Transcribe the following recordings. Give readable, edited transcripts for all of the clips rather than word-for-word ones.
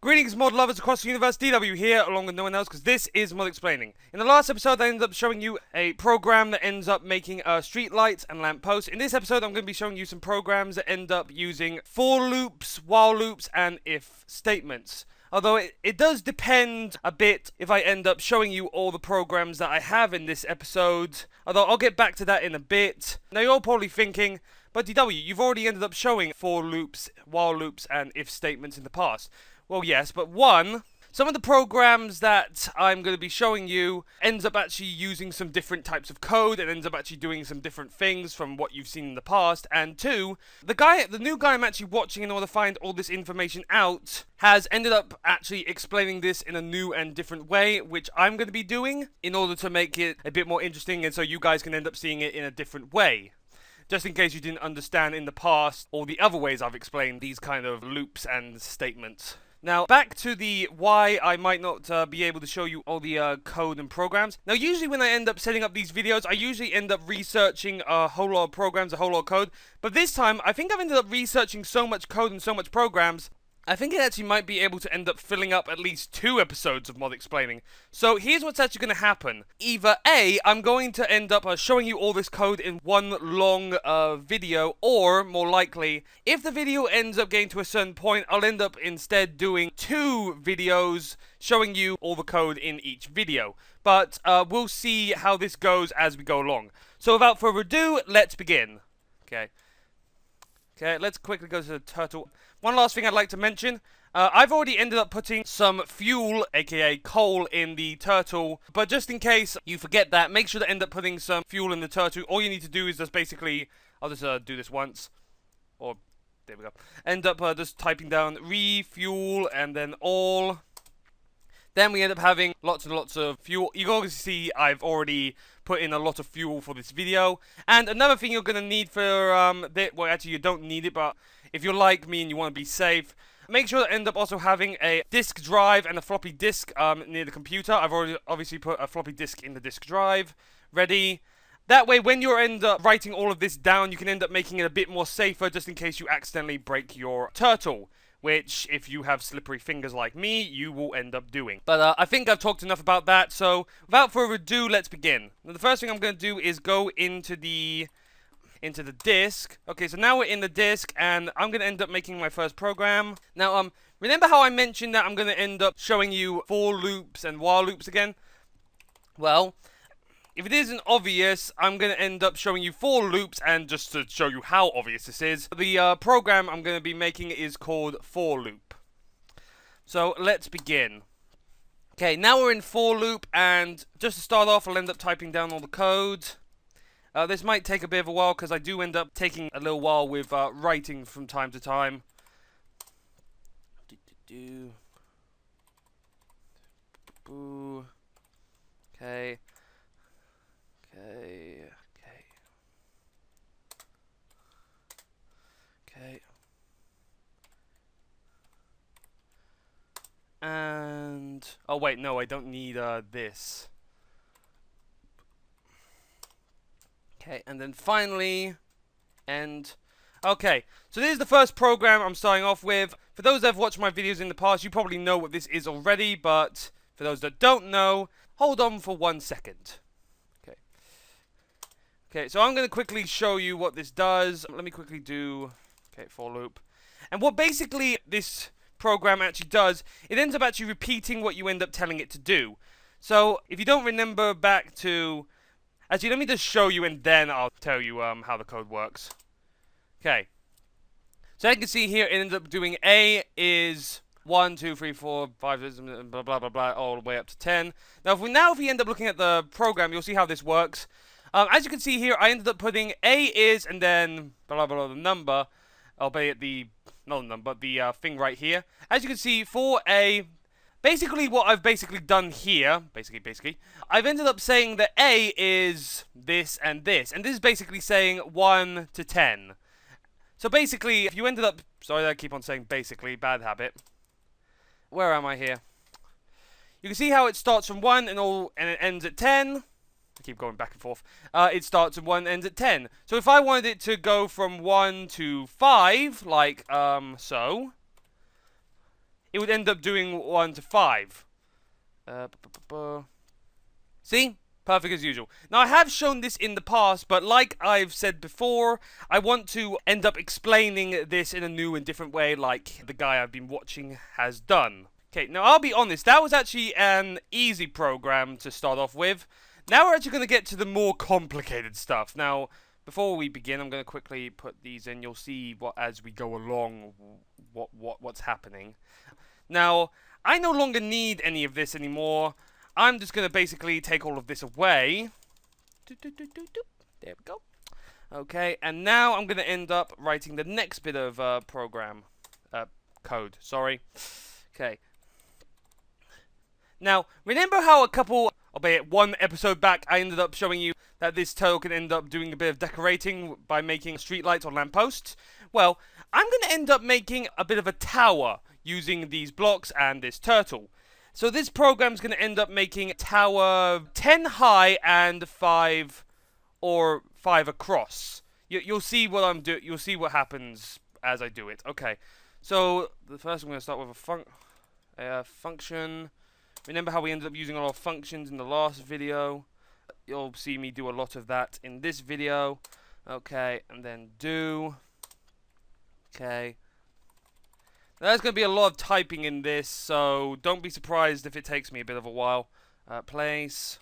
Greetings mod lovers across the universe, DW here along with no one else because this is Mod Explaining. In the last episode I ended up showing you a program that ends up making street lights and lamp posts. In this episode I'm going to be showing you some programs that end up using for loops, while loops and if statements. Although it does depend a bit if I end up showing you all the programs that I have in this episode. Although I'll get back to that in a bit. Now you're all probably thinking, but DW, you've already ended up showing for loops, while loops and if statements in the past. Well, yes, but some of the programs that I'm going to be showing you ends up actually using some different types of code and ends up actually doing some different things from what you've seen in the past. And two, the new guy I'm actually watching in order to find all this information out has ended up actually explaining this in a new and different way, which I'm going to be doing in order to make it a bit more interesting and so you guys can end up seeing it in a different way. Just in case you didn't understand in the past all the other ways I've explained these kind of loops and statements. Now, back to the why I might not be able to show you all the code and programs. Now, usually when I end up setting up these videos, I usually end up researching a whole lot of programs, a whole lot of code. But this time, I think I've ended up researching so much code and so much programs, I think it actually might be able to end up filling up at least 2 episodes of Mod Explaining. So here's what's actually going to happen. Either A, I'm going to end up showing you all this code in one long video, or more likely, if the video ends up getting to a certain point, I'll end up instead doing 2 videos showing you all the code in each video. But we'll see how this goes as we go along. So without further ado, let's begin. Okay, let's quickly go to the turtle. One last thing I'd like to mention, I've already ended up putting some fuel, aka coal, in the turtle, but just in case you forget that, make sure to end up putting some fuel in the turtle. All you need to do is just basically, I'll just do this once, or, there we go, end up just typing down refuel and then all. Then we end up having lots and lots of fuel. You can obviously see I've already put in a lot of fuel for this video. And another thing you're going to need for well, actually you don't need it, but if you're like me and you want to be safe, make sure to end up also having a disk drive and a floppy disk near the computer. I've already obviously put a floppy disk in the disk drive. Ready? That way, when you end up writing all of this down, you can end up making it a bit more safer just in case you accidentally break your turtle. Which, if you have slippery fingers like me, you will end up doing. But I think I've talked enough about that, so without further ado, let's begin. Now, the first thing I'm going to do is go into the disk. Okay, so now we're in the disk, and I'm going to end up making my first program. Now, remember how I mentioned that I'm going to end up showing you for loops and while loops again? Well, if it isn't obvious, I'm going to end up showing you for loops, and just to show you how obvious this is, the program I'm going to be making is called for loop. So let's begin. Okay, now we're in for loop, and just to start off, I'll end up typing down all the code. This might take a bit of a while, because I do end up taking a little while with writing from time to time. Okay. Okay. And oh wait, no, I don't need this. Okay, and then finally end. Okay, so this is the first program I'm starting off with. For those that have watched my videos in the past, you probably know what this is already, but for those that don't know, hold on for 1 second. Okay, so I'm going to quickly show you what this does. Let me quickly do, for loop. And what basically this program actually does, it ends up actually repeating what you end up telling it to do. So, if you don't remember back to, actually let me just show you and then I'll tell you how the code works. Okay. So you can see here, it ends up doing A is 1, 2, 3, 4, 5, blah, blah, blah, blah, all the way up to 10. Now, if we end up looking at the program, you'll see how this works. As you can see here, I ended up putting A is, and then blah, blah, blah, the number, albeit the, not the number, the thing right here. As you can see, for A, basically what I've basically done here, basically, I've ended up saying that A is this, and this is basically saying 1 to 10. So basically, if you ended up, sorry I keep on saying basically, bad habit. Where am I here? You can see how it starts from 1 and it ends at 10. I keep going back and forth. It starts at 1 and ends at 10. So if I wanted it to go from 1 to 5, like so, it would end up doing 1 to 5. See? Perfect as usual. Now, I have shown this in the past, but like I've said before, I want to end up explaining this in a new and different way, like the guy I've been watching has done. Okay, now I'll be honest, that was actually an easy program to start off with. Now we're actually going to get to the more complicated stuff. Now, before we begin, I'm going to quickly put these in. You'll see what as we go along what's happening. Now, I no longer need any of this anymore. I'm just going to basically take all of this away. There we go. Okay, and now I'm going to end up writing the next bit of code. Sorry. Okay. Now, remember how albeit one episode back, I ended up showing you that this turtle can end up doing a bit of decorating by making streetlights or lampposts? Well, I'm going to end up making a bit of a tower using these blocks and this turtle. So this program's going to end up making a tower 10 high and 5 across. You'll see what I'm doing. You'll see what happens as I do it. Okay. So the first I'm going to start with a function. Remember how we ended up using a lot of functions in the last video? You'll see me do a lot of that in this video. Okay, and then do. Okay. There's going to be a lot of typing in this, so don't be surprised if it takes me a bit of a while. Place,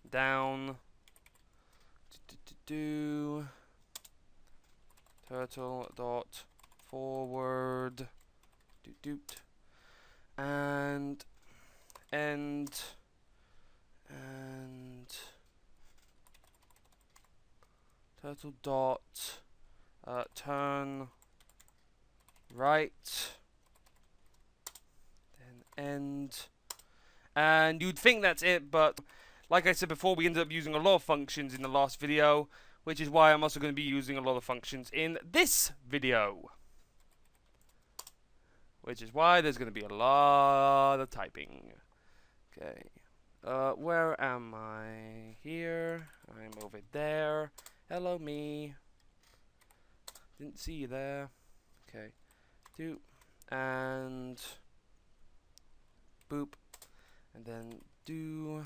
down, turtle dot forward, and end, and turtle dot turn right, then end, and you'd think that's it, but like I said before, we ended up using a lot of functions in the last video, which is why I'm also going to be using a lot of functions in this video, which is why there's going to be a lot of typing. Okay, where am I? Here, I'm over there. Hello, me. Didn't see you there. Okay. Do and boop, and then do,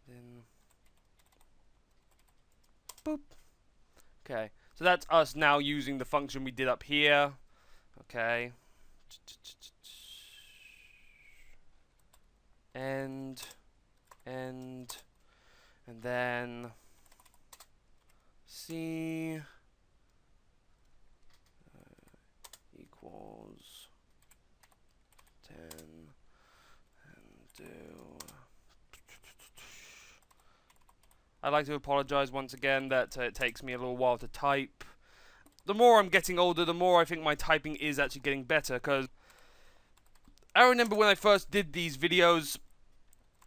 then boop. Okay, so that's us now using the function we did up here. Okay, end, and then C equals 10 and do. I'd like to apologize once again that it takes me a little while to type. The more I'm getting older, the more I think my typing is actually getting better, because I remember when I first did these videos,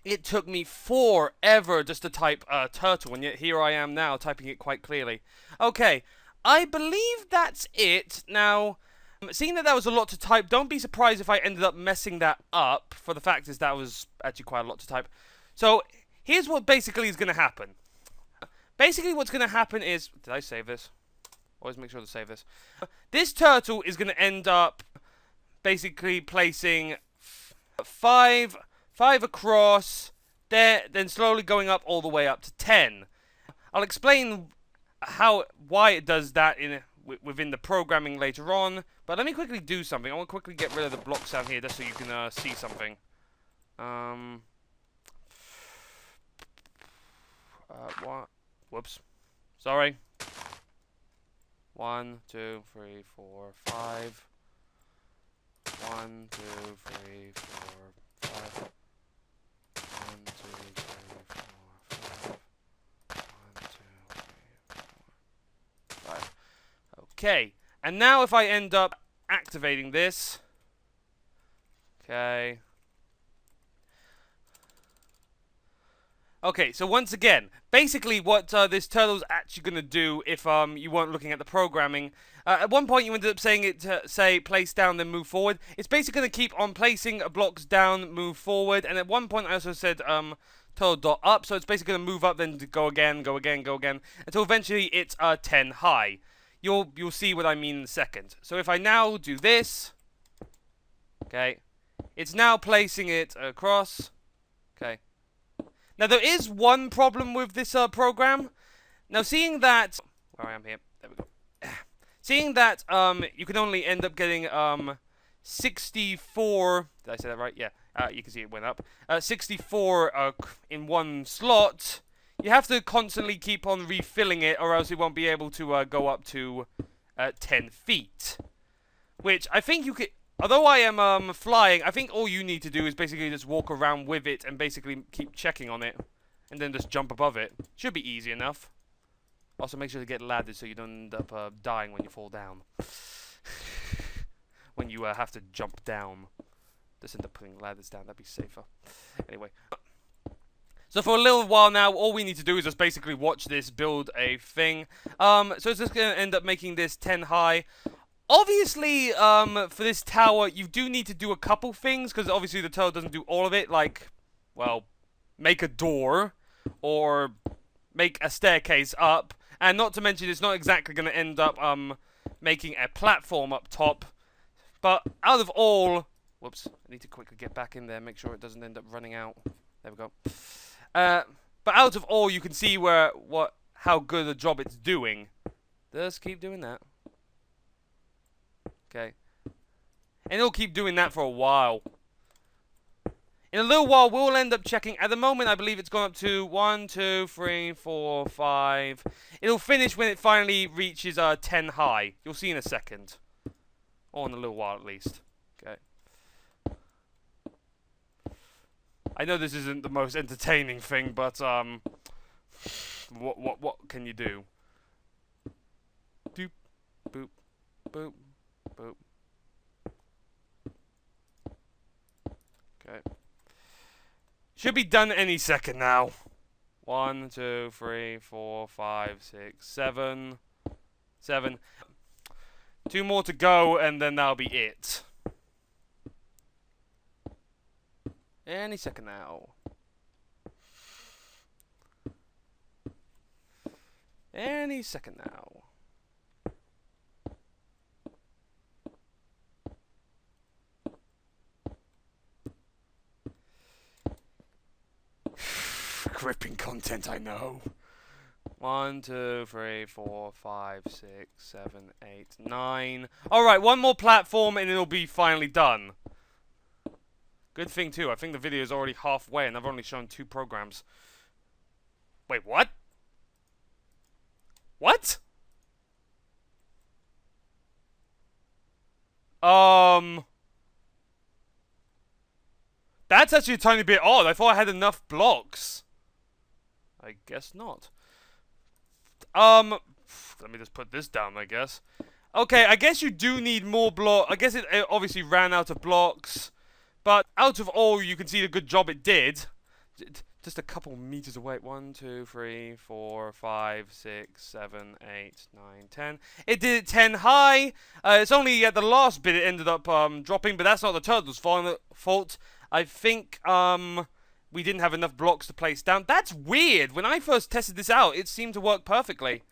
it took me forever just to type turtle, and yet here I am now typing it quite clearly. Okay, I believe that's it. Now, seeing that was a lot to type, don't be surprised if I ended up messing that up, for the fact is that was actually quite a lot to type. So, here's what basically is going to happen. Basically what's going to happen is... Did I save this? Always make sure to save this. This turtle is going to end up basically placing 5 across, there, then slowly going up all the way up to 10. I'll explain why it does that within the programming later on, but let me quickly do something. I want to quickly get rid of the blocks down here just so you can see something. What? Whoops. Sorry. 1, 2, 3, 4, 5. 1, 2, 3, 4, 5. 1, 2, 3, 4, 5. 1, 2, 3, 4, 5. Okay, and now if I end up activating this, okay. Okay, so once again, basically what this turtle's actually going to do, if you weren't looking at the programming, at one point you ended up saying it to say place down then move forward. It's basically going to keep on placing blocks down, move forward, and at one point I also said turtle.up, so it's basically going to move up then to go again, go again, go again, until eventually it's 10 high. You'll see what I mean in a second. So if I now do this, Okay. It's now placing it across. Okay. Now, there is one problem with this program. Now, seeing that... Where I am here. There we go. Seeing that you can only end up getting 64... Did I say that right? Yeah. You can see it went up. 64 in one slot. You have to constantly keep on refilling it, or else it won't be able to go up to 10 feet. Which I think you could... Although I am flying, I think all you need to do is basically just walk around with it and basically keep checking on it. And then just jump above it. Should be easy enough. Also, make sure to get ladders so you don't end up dying when you fall down. When you have to jump down. Just end up putting ladders down, that'd be safer. Anyway. So for a little while now, all we need to do is just basically watch this build a thing. So it's just going to end up making this 10 high. Obviously, for this tower, you do need to do a couple things, because obviously the tower doesn't do all of it, like, well, make a door, or make a staircase up, and not to mention it's not exactly going to end up, making a platform up top, but out of all... Whoops, I need to quickly get back in there, make sure it doesn't end up running out. There we go. But out of all, you can see how good a job it's doing. Just keep doing that. Okay. And it'll keep doing that for a while. In a little while, we'll end up checking. At the moment, I believe it's gone up to 1, 2, 3, 4, 5. It'll finish when it finally reaches 10 high. You'll see in a second. Or in a little while, at least. Okay. I know this isn't the most entertaining thing, but what can you do? Doop, boop, boop, boop. Okay. Should be done any second now. 1, 2, 3, 4, 5, 6, 7. 7. 2 more to go, and then that'll be it. Any second now. Any second now. Gripping content, I know. 1, 2, 3, 4, 5, 6, 7, 8, 9. Alright, one more platform and it'll be finally done. Good thing too, I think the video is already halfway and I've only shown 2 programs. Wait, what? What? That's actually a tiny bit odd. I thought I had enough blocks. I guess not. Let me just put this down, I guess. Okay, I guess you do need more block. I guess it obviously ran out of blocks. But out of all, you can see the good job it did. Just a couple meters away. 1, 2, 3, 4, 5, 6, 7, 8, 9, 10. It did it 10 high. It's only at the last bit it ended up dropping, but that's not the turtle's fault. I think we didn't have enough blocks to place down. That's weird. When I first tested this out, it seemed to work perfectly.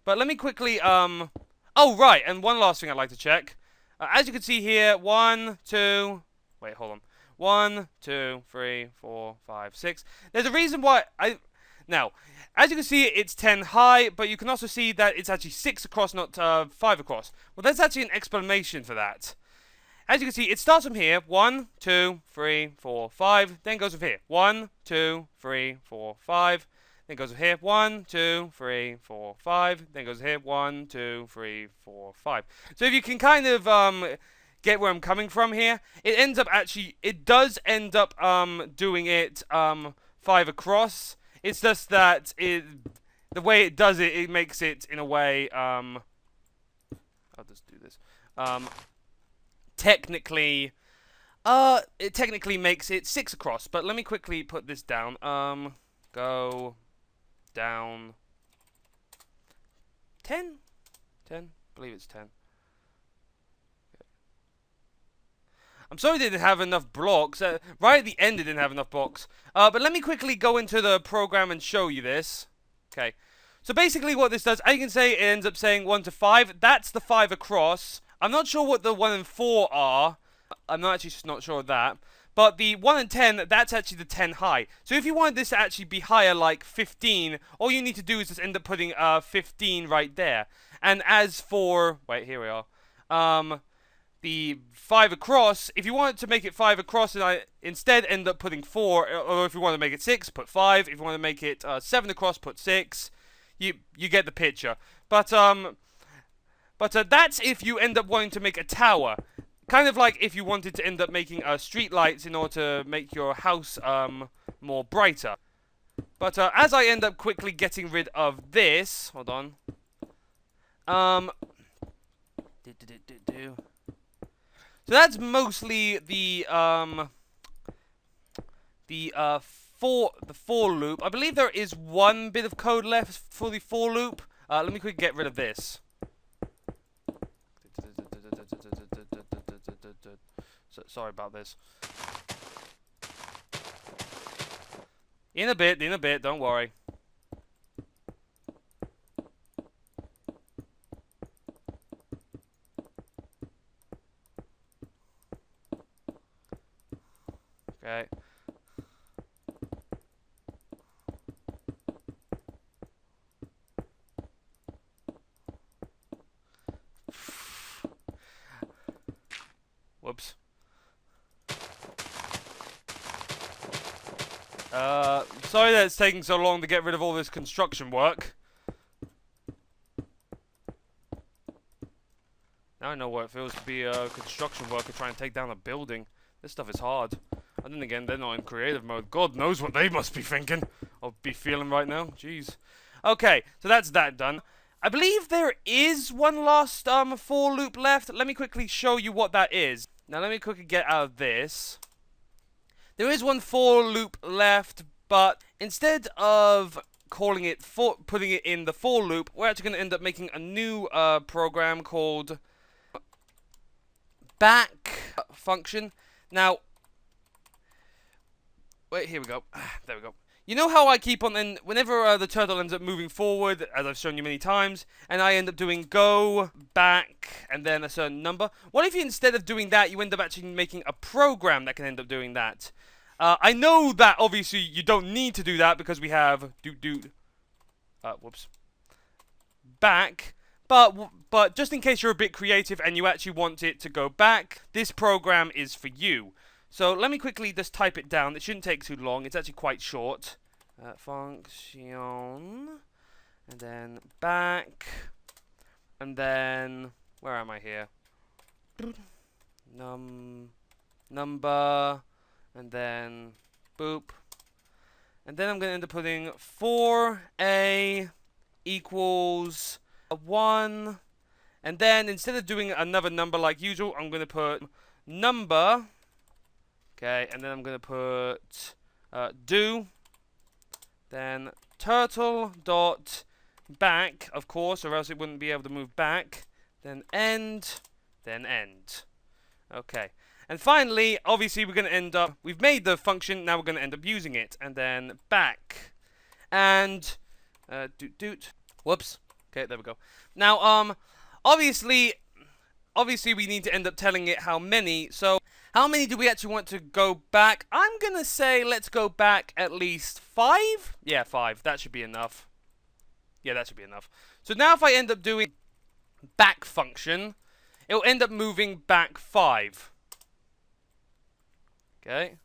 But let me quickly oh right, and one last thing I'd like to check. As you can see here, 1, 2. Wait, hold on. 1, 2, 3, 4, 5, 6. There's a reason why now, as you can see, it's 10 high, but you can also see that it's actually 6 across, not 5 across. Well, there's actually an explanation for that. As you can see, it starts from here. 1, 2, 3, 4, 5. Then goes from here. 1, 2, 3, 4, 5. Then goes from here. 1, 2, 3, 4, 5. Then goes here. 1, 2, 3, 4, 5. So if you can kind of get where I'm coming from here, it ends up actually, it does end up doing it 5 across. It's just that the way it does it, it makes it in a way I'll just do this. Technically, it technically makes it 6 across. But let me quickly put this down. Go down 10. I believe it's 10. I'm sorry they didn't have enough blocks. Right at the end it didn't have enough blocks. But let me quickly go into the program and show you this. Okay. So basically what this does, as you can say, it ends up saying 1 to 5. That's the 5 across. I'm not sure what the 1 and 4 are. I'm not actually just not sure of that. But the 1 and 10, that's actually the 10 high. So if you wanted this to actually be higher, like 15, all you need to do is just end up putting 15 right there. And as for, wait, here we are. The 5 across, if you wanted to make it 5 across, and I instead end up putting 4, or if you want to make it 6, put 5. If you want to make it 7 across, put 6. You get the picture. But that's if you end up wanting to make a tower. Kind of like if you wanted to end up making street lights in order to make your house more brighter. But as I end up quickly getting rid of this, hold on. So that's mostly the for loop. I believe there is one bit of code left for the for loop. Let me quickly get rid of this. Sorry about this. In a bit, don't worry. Okay. Whoops. Sorry that it's taking so long to get rid of all this construction work. Now I know what it feels to be a construction worker trying to take down a building. This stuff is hard. And then again, they're not in creative mode. God knows what they must be thinking. Or be feeling right now. Jeez. Okay, so that's that done. I believe there is one last for loop left. Let me quickly show you what that is. Now let me quickly get out of this. There is one for loop left, but instead of calling it putting it in the for loop, we're actually going to end up making a new program called back function. Now, wait, here we go. There we go. You know how I keep on, and whenever the turtle ends up moving forward, as I've shown you many times, and I end up doing go, back, and then a certain number? What if you, instead of doing that, you end up actually making a program that can end up doing that? I know that, obviously, you don't need to do that, because we have whoops. Back, but just in case you're a bit creative, and you actually want it to go back, this program is for you. So let me quickly just type it down. It shouldn't take too long. It's actually quite short. Function, and then back, and then where am I here? Number, and then boop, and then I'm going to end up putting 4a equals 1, and then instead of doing another number like usual, I'm going to put number. Okay, and then I'm going to put do, then turtle dot back, of course, or else it wouldn't be able to move back, then end, then end. Okay, and finally, obviously, we're going to end up, we've made the function, now we're going to end up using it, and then back, and whoops, okay, there we go. Now, obviously, we need to end up telling it how many, so how many do we actually want to go back? I'm going to say let's go back at least 5. Yeah, 5. That should be enough. Yeah, that should be enough. So now if I end up doing back function, it'll end up moving back 5. Okay.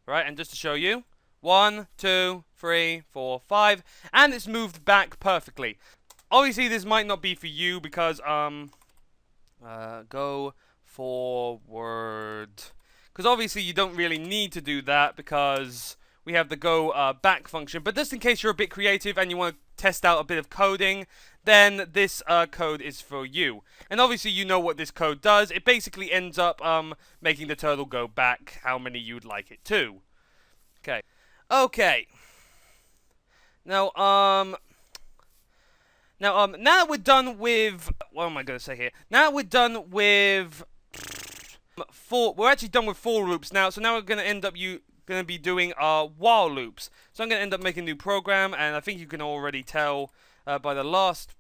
Right, and just to show you, 1, 2, 3, 4, 5, and it's moved back perfectly. Obviously, this might not be for you because, go forward, because obviously you don't really need to do that because we have the go back function, but just in case you're a bit creative and you want to test out a bit of coding, then this code is for you. And obviously you know what this code does. It basically ends up making the turtle go back how many you'd like it to. Okay, now now that we're done with, what am I going to say here? Now that we're done with we're actually done with for loops now, so now we're going to end up going to be doing while loops. So I'm going to end up making a new program, and I think you can already tell by the last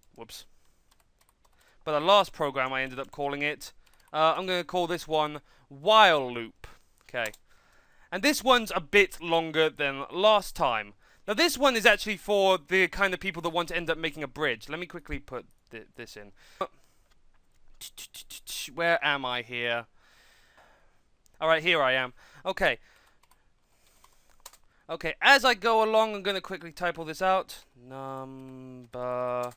program I ended up calling it. I'm going to call this one while loop. Okay. And this one's a bit longer than last time. Now this one is actually for the kind of people that want to end up making a bridge. Let me quickly put this in. Where am I here? Alright, here I am. Okay. Okay, as I go along, I'm going to quickly type all this out. Number...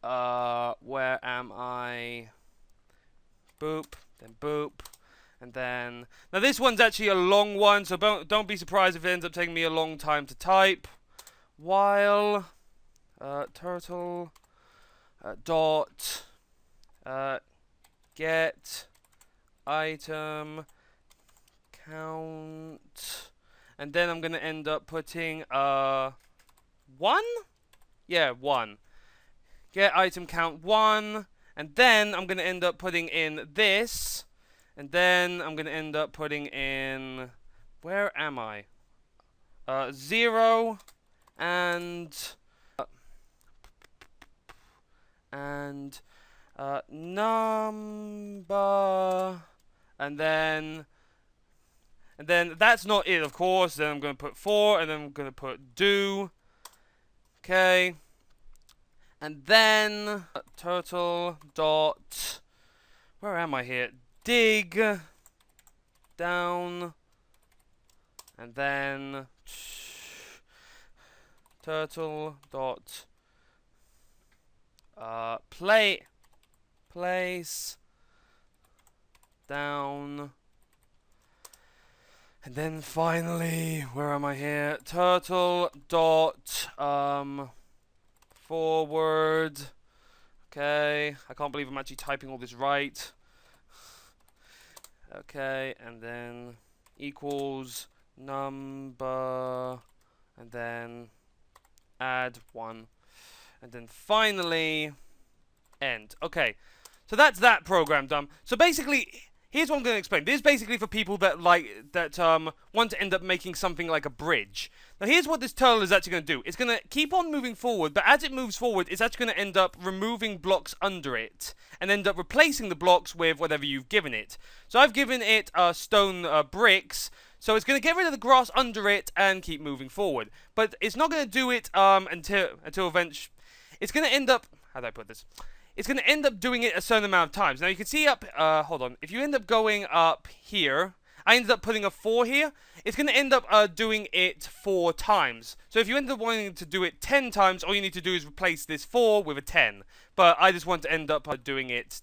where am I? Boop, then boop, and then... Now this one's actually a long one, so don't be surprised if it ends up taking me a long time to type. While... turtle... dot... get... item... count... And then I'm going to end up putting, 1? Yeah, 1. Get item count 1. And then I'm going to end up putting in this. And then I'm going to end up putting in... Where am I? 0. And... number... And then that's not it, of course. Then I'm going to put 4, and then I'm going to put do. Okay. And then turtle dot... Where am I here? Dig. Down. And then turtle dot... place. Down. And then finally, where am I here? Turtle dot forward. Okay, I can't believe I'm actually typing all this right. Okay, and then equals number, and then add 1, and then finally end. Okay, so that's that program done. So basically, here's what I'm going to explain. This is basically for people that want to end up making something like a bridge. Now here's what this turtle is actually going to do. It's going to keep on moving forward, but as it moves forward, it's actually going to end up removing blocks under it, and end up replacing the blocks with whatever you've given it. So I've given it stone bricks, so it's going to get rid of the grass under it and keep moving forward. But it's not going to do it until eventually. It's going to end up... How do I put this? It's going to end up doing it a certain amount of times. Now you can see up, hold on, if you end up going up here, I ended up putting a 4 here, it's going to end up doing it 4 times. So if you end up wanting to do it 10 times, all you need to do is replace this 4 with a 10. But I just want to end up doing it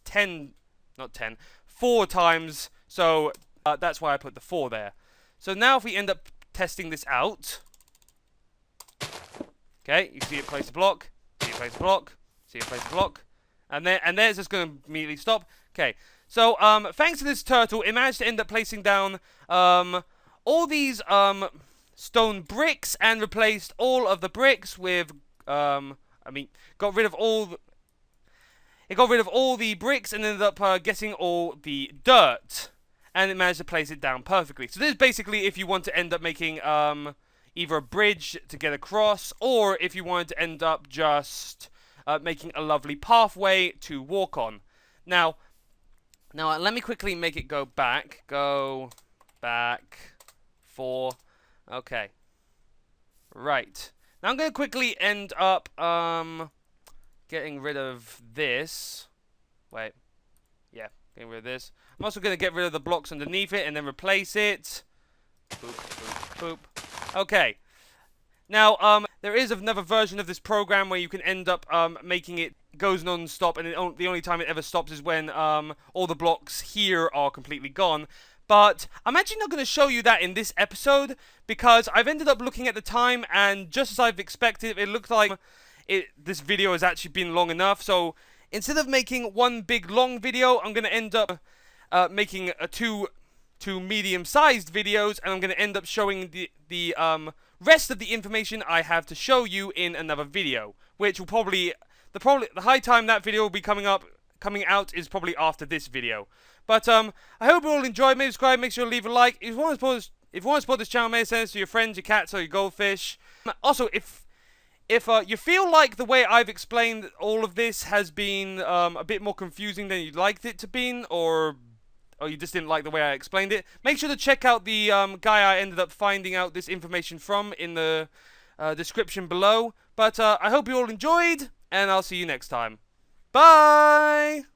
4 times, so that's why I put the 4 there. So now if we end up testing this out, okay, you see it place a block, see it place a block, see it place a block, and then it's just going to immediately stop. Okay, so thanks to this turtle, it managed to end up placing down all these stone bricks and replaced all of the bricks with got rid of all the bricks and ended up getting all the dirt, and it managed to place it down perfectly. So this is basically if you want to end up making either a bridge to get across, or if you wanted to end up just making a lovely pathway to walk on. Now let me quickly make it go back. Go back 4. Okay. Right. Now I'm going to quickly end up getting rid of this. Wait. Yeah, getting rid of this. I'm also going to get rid of the blocks underneath it and then replace it. Boop, boop, boop. Okay. Now, there is another version of this program where you can end up making it goes non-stop, and the only time it ever stops is when all the blocks here are completely gone. But I'm actually not going to show you that in this episode, because I've ended up looking at the time, and just as I've expected, it looks like this video has actually been long enough. So instead of making one big long video, I'm going to end up making two medium-sized videos, and I'm going to end up showing the rest of the information I have to show you in another video, which will probably the high time that video will be coming out is probably after this video. But I hope you all enjoyed. Maybe subscribe, make sure to leave a like. If you want to support this channel, maybe send this to your friends, your cats, or your goldfish. Also, if you feel like the way I've explained all of this has been a bit more confusing than you'd liked it to be, or or you just didn't like the way I explained it, make sure to check out the guy I ended up finding out this information from in the description below. But I hope you all enjoyed, and I'll see you next time. Bye!